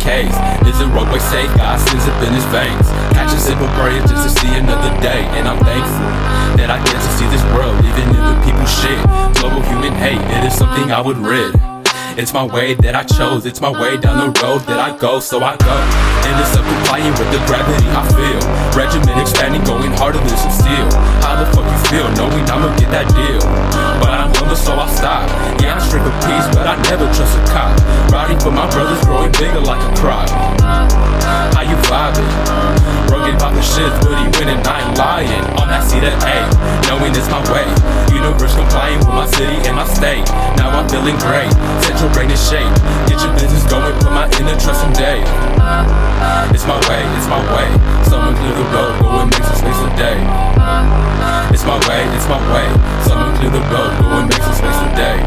case. Is the roadway safe? God sends up in his veins. Catch a sip of prayer just to see another day. And I'm thankful that I get to see this world, even if the people shit. Global human hate, it is something I would rid. It's my way that I chose, it's my way down the road that I go, so I go. And it's up complying with the gravity I feel. Regimen expanding, going harder than some steel. How the fuck you feel, knowing I'ma get that deal? But I'm humble, so I'll stop. Yeah, I'm strict with peace, but I never trust a cop. Riding for my brothers, growing bigger like a crop. How you vibing? Rugged about the shit, but he winning, I ain't lying. On that seat of A, knowing it's my way. Universe complying with my city and my state. Now I'm feeling great, set your brain in shape. Get your business going, put my inner trust in day. It's my way, it's my way. Someone clear the road, go and make some space today. It's my way, it's my way. Someone clear the road, go and make some space today.